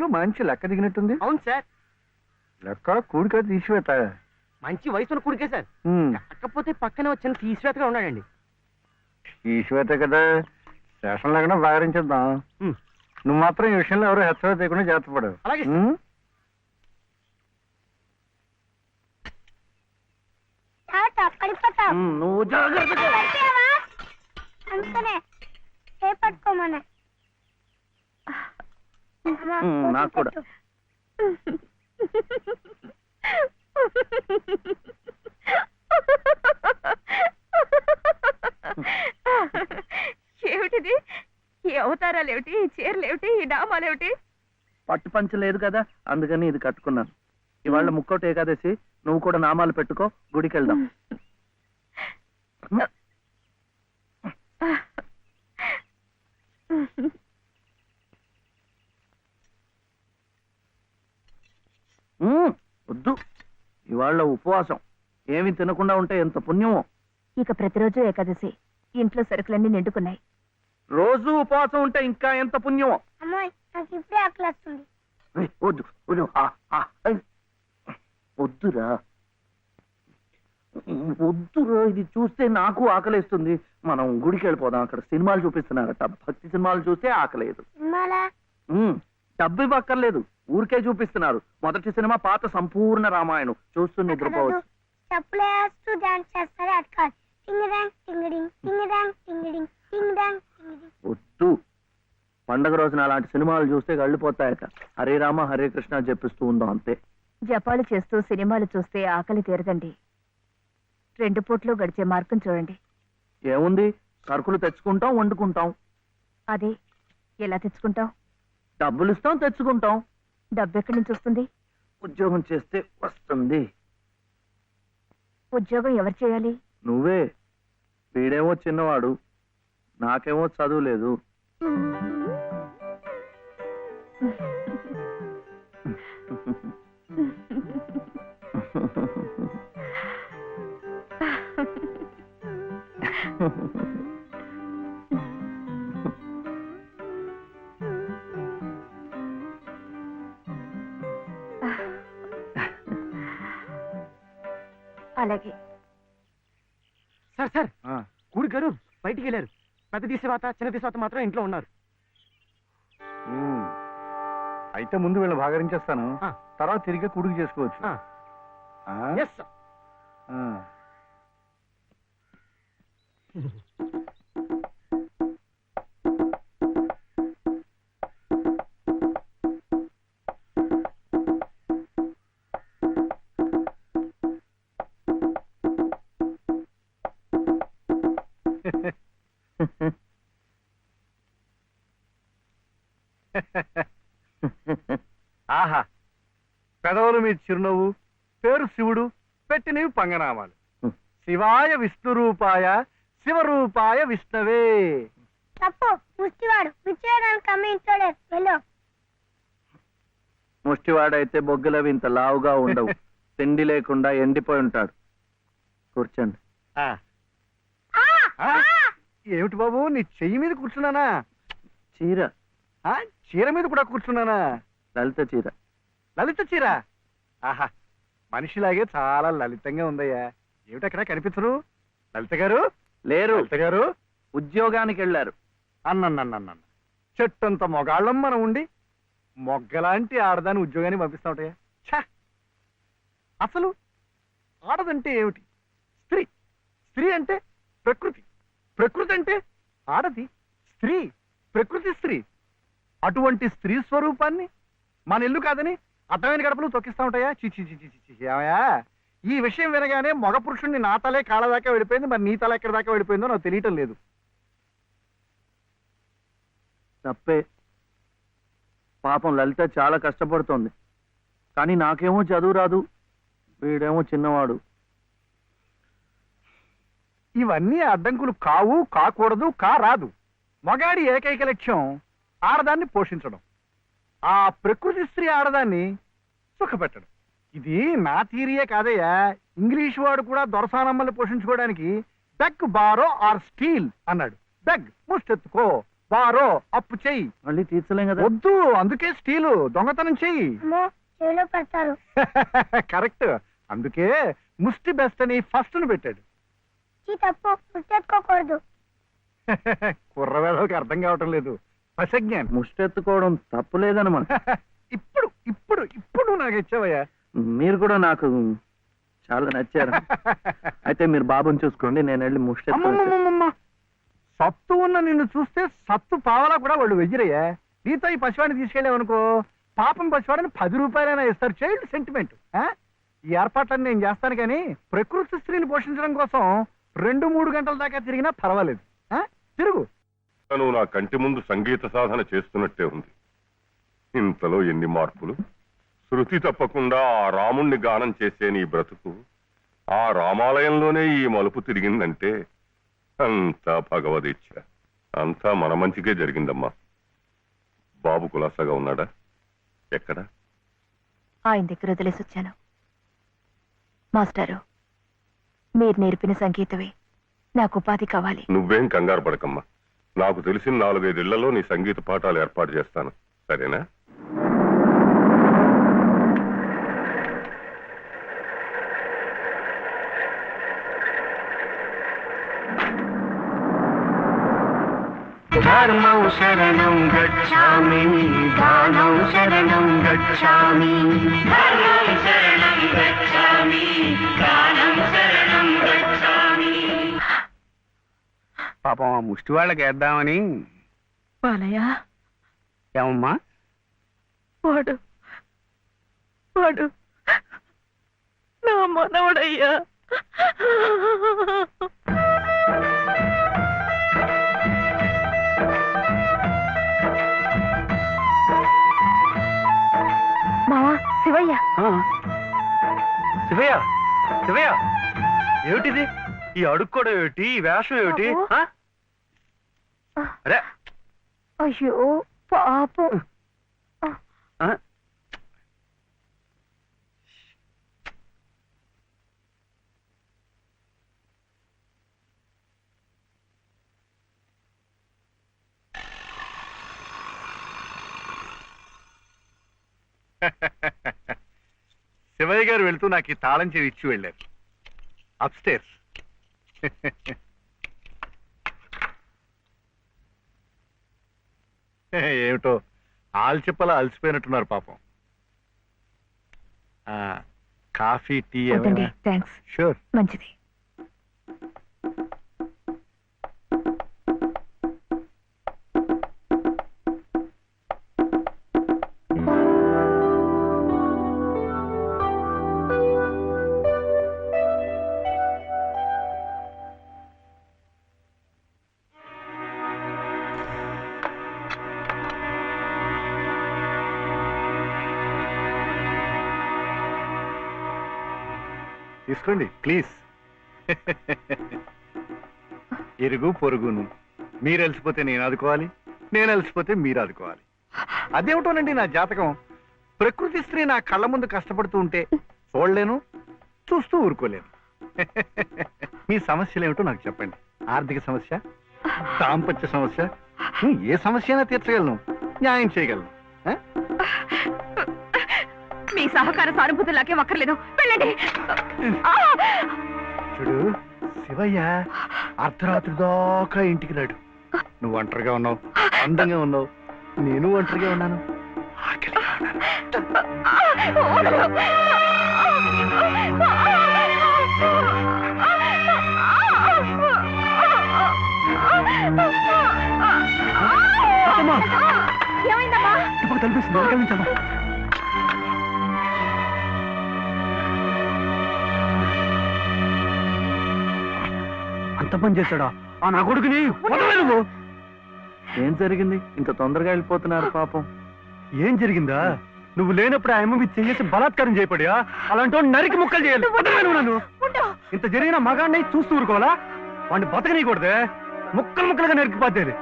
వయసులో మంచి లెక్క దిగినట్టుంది. అవును సార్. లెక్క కూడిక తీసివేత మంచి వయసులో కూడికే సార్. కాకపోతే పక్కనే వచ్చిన తీసివేతగా ఉన్నాడండి. తీసివేత కదా, శేషం లేకుండా వ్యవహరించేద్దాం. నువ్వు మాత్రం ఈ విషయంలో ఎవరు హెచ్చరిక చేయకుండా జాగ్రత్త పడు. అలాగే. నువ్వు పట్టుకోమనే నాకు కూడా. ఏమిటిది? ఈ అవతారాలు ఏమిటి, ఈ చీరలు ఏమిటి, ఈ నామాలేమిటి? పట్టు పంచ లేదు కదా, అందుకని ఇది కట్టుకున్నాను. ఇవాళ ముక్కోటి ఏకాదశి, నువ్వు కూడా నామాలు పెట్టుకో, గుడికి వెళ్దాం. వద్దు, ఇవాళ ఉపవాసం. ఏమి తినకుండా ఉంటే ఎంత పుణ్యమో. ఇక ప్రతిరోజు ఏకాదశి, ఇంట్లో సరుకులన్నీ నిండుకున్నాయి. రోజు ఉపవాసం ఉంటే ఇంకా ఎంత పుణ్యమో. వద్దు వద్దురా, వద్దురా, ఇది చూస్తే నాకు ఆకలేస్తుంది. మనం గుడికి వెళ్ళిపోదాం, అక్కడ సినిమాలు చూపిస్తున్నారట. భక్తి సినిమాలు చూస్తే ఆకలేదు. డబ్బు ఇవ్వక్కర్లేదు, ఊరికే చూపిస్తున్నారు. మొదటి సినిమా పాత సంపూర్ణ రామాయణం చూస్తూ నిద్రపోవచ్చు. వద్దు, పండగ రోజున అలాంటి సినిమాలు చూస్తే గళ్ళిపోతాయట. హరే రామ హరే కృష్ణ చెప్పిస్తూ ఉందాం అంతే. జపాలు చేస్తూ సినిమాలు చూస్తే ఆకలి తీరదండి. 2 పూట్లు గడిచే మార్గం చూడండి. ఏముంది, సరుకులు తెచ్చుకుంటాం, వండుకుంటాం. అదే, ఎలా తెచ్చుకుంటాం? డబ్బులు ఇస్తాం, తెచ్చుకుంటాం. డబ్బు ఎక్కడి నుంచి వస్తుంది? ఉద్యోగం చేస్తే వస్తుంది. ఉద్యోగం ఎవరు చేయాలి? నువ్వే. వీడేమో చిన్నవాడు, నాకేమో చదువు లేదు. అలాగే సార్. సార్, కూడి గారు బయటికి వెళ్ళారు. పెద్ద తీసేవాత చిన్న తీసేవాత మాత్రం ఇంట్లో ఉన్నారు. అయితే ముందు వీళ్ళని భాగరించేస్తాను, తర్వాత తిరిగి కుడుకు చేసుకోవచ్చు. ఆహా, పెదవులు మీ చిరునవ్వు, పేరు శివుడు, పెట్టినవి పంగనామాలు. శివాయ విష్ణురూపాయ శివరూపాయ విష్ణవే. తప్పు, ముష్టివాడు ముష్టివాడైతే బొగ్గులవి ఇంత లావుగా ఉండవు. తిండి లేకుండా ఎండిపోయి ఉంటాడు. కూర్చోండి. ఏమిటి బాబు, నీ చెయ్యి మీద కూర్చున్నానా? చీర. చీర మీద కూడా కూర్చున్నానా? లలిత చీర. లలిత చీర? ఆహా, మనిషిలాగే చాలా లలితంగా ఉందయ్యా. ఏమిటి అక్కడ కనిపించరు? లలిత గారు లేరు. లలిత గారు ఉద్యోగానికి వెళ్ళారు. అన్న చెట్టంత మొగాళ్ళం మనం ఉండి మొగ్గలాంటి ఆడదాన్ని ఉద్యోగానికి పంపిస్తా ఉంటాయా? ఛా, అసలు ఆడదంటే ఏమిటి? స్త్రీ. స్త్రీ అంటే ప్రకృతి. ప్రకృతి అంటే ఆడది. స్త్రీ, ప్రకృతి స్త్రీ. అటువంటి స్త్రీ స్వరూపాన్ని మన ఇల్లు కాదని అడ్డమైన గడపలు తొక్కిస్తా ఉంటాయా? చిచిచిచిచియా. ఈ విషయం వినగానే మగ పురుషుణ్ణి నా తలే కాళ్ళ దాకా వెళ్ళిపోయింది. మరి నీ తల ఎక్కడి దాకా వెళ్ళిపోయిందో నాకు తెలియటం లేదు. తప్పే. పాపం లలిత చాలా కష్టపడుతోంది. కానీ నాకేమో చదువు రాదు, వీడేమో చిన్నవాడు. ఇవన్నీ అడ్డంకులు కావు, కాకూడదు, కారాదు. మగాడి ఏకైక లక్ష్యం ఆడదాన్ని పోషించడం. ఆ ప్రకృతి స్త్రీ ఆడదాన్ని సుఖపెట్టడం. ఇది నా థియరీయే కాదయ్యా. ఇంగ్లీష్ వాడు కూడా దొరసానమ్మల్ని పోషించుకోవడానికి బెగ్ బారో ఆర్ స్టీల్ అన్నాడు. బెగ్ ముష్టెత్తుకో, బారో అప్పు చెయ్యి. మళ్ళీ తీర్చలేం కదా. వద్దు, అందుకే స్టీలు దొంగతనం చెయ్యి. చెవిలో పెడతారు. కరెక్ట్, అందుకే ముష్టి బెస్ట్ అని ఫస్ట్ ను పెట్టాడు. తప్పు, గుర్తెత్తుకోకూడదు. కుర్రవేళకి అర్థం కావటం లేదు. పసజ్ఞానం. ముష్టెత్తుకోవడం తప్పులేదనమాట. ఇప్పుడు ఇప్పుడు ఇప్పుడు నాకు ఇచ్చావయ్యా. మీరు కూడా నాకు చాలా నచ్చారు. అయితే మీరు బాబుని చూసుకోండి, నేను వెళ్ళి ముష్టెత్తు. అమ్మమ్మమ్మమ్మ, సత్తు ఉన్న నిన్ను చూస్తే సత్తు పావలా కూడా వాళ్ళు వెయ్యరయ్యా. నీతో ఈ పసివాడిని తీసుకెళ్ళావనుకో, పాపం పసివాడిని 10 రూపాయలైనా ఇస్తారు. Child sentiment. ఈ ఏర్పాట్లన్నీ నేను చేస్తాను, కానీ ప్రకృతి స్త్రీని పోషించడం కోసం 2-3 గంటల దాకా తిరిగినా పర్వాలేదు. తిరుగు. నువ్వు నా కంటి ముందు సంగీత సాధన చేస్తున్నట్టే ఉంది. ఇంతలో ఎన్ని మార్పులు! శృతి తప్పకుండా ఆ రాముణ్ణి గానం చేసే నీ బ్రతుకు ఆ రామాలయంలోనే ఈ మలుపు తిరిగిందంటే అంతా భగవదీచ్ఛ. అంతా మన మంచికే జరిగిందమ్మా. బాబు కులాసాగా ఉన్నాడా? ఎక్కడా? ఆయన దగ్గర వదిలేసి వచ్చాను. మాస్టారు, మీరు నేర్పిన సంగీతమే నాకు ఉపాధి కావాలి. నువ్వేం కంగారు పడకమ్మా. నాకు తెలిసిన 4-5 ఇళ్లలో నీ సంగీత పాఠాలు ఏర్పాటు చేస్తాను, సరేనా? ధర్మం శరణం గచ్ఛామి, దానం శరణం గచ్ఛామి, ధర్మం శరణం గచ్ఛామి, దానం శరణం గచ్ఛామి. పాపం ఆ ముష్టి వాళ్ళకి వేద్దామని. బాలయ్య, ఏమమ్మా? వాడు వాడు నా మనవడయ్యా. మావా, శివయ్య. శివయ్య, శివయ్య, ఏమిటిది? ఈ అడుక్కోవడం ఏమిటి? ఈ వేషం ఏమిటి? అరే, అయ్యో పాపం. శివయ్య గారు వెళ్తూ నాకు ఈ తాళం చెవి ఇచ్చి వెళ్ళారు. అప్స్టేర్స్. ఏమిటో ఆల్చిప్పలా అలసిపోయినట్టున్నారు పాపం. Coffee, tea? థ్యాంక్స్. షూర్. మంచిది. తీసుకోండి ప్లీజ్. ఇరుగు పొరుగును. మీరు అలసిపోతే నేను ఆదుకోవాలి, నేను అలసిపోతే మీరు ఆదుకోవాలి. అదేమిటోనండి నా జాతకం. ప్రకృతి స్త్రీ నా కళ్ళ ముందు కష్టపడుతూ ఉంటే చూడలేను, చూస్తూ ఊరుకోలేను. మీ సమస్యలు ఏమిటో నాకు చెప్పండి. ఆర్థిక సమస్య, దాంపత్య సమస్య, ఏ సమస్య అయినా తీర్చగలను, న్యాయం చేయగలను. మీ సహకార సానుభూతి నాకేం అక్కర్లేదు. వెళ్ళండి. చూడు శివయ్య, అర్ధరాత్రి దాకా ఇంటికి రాడు. నువ్వు ఒంటరిగా ఉన్నావు, అందంగా ఉన్నావు, నేను ఒంటరిగా ఉన్నాను, ఆకలిగా ఏమైందమ్మా? తలపిస్తుంది, కలిగించమ్మా. అంత పని చేశాడా ఆ నా కొడుకుని? వదలలేదు. ఏం జరిగింది? ఇంత తొందరగా వెళ్ళిపోతున్నారు పాపం. ఏం జరిగిందా? నువ్వు లేనప్పుడు ఆ అమ్మ చేసి బలాత్కారం చేయపడియా? అలాంటి నరికి ముక్కలు చేయాలి. వదలలేదు. నన్ను ఇంత జరిగిన మగాడిని చూస్తూ ఊరుకోవాలా? వాడిని బతకనీయకూడదే, ముక్కలు ముక్కలుగా నరికిపోతేది.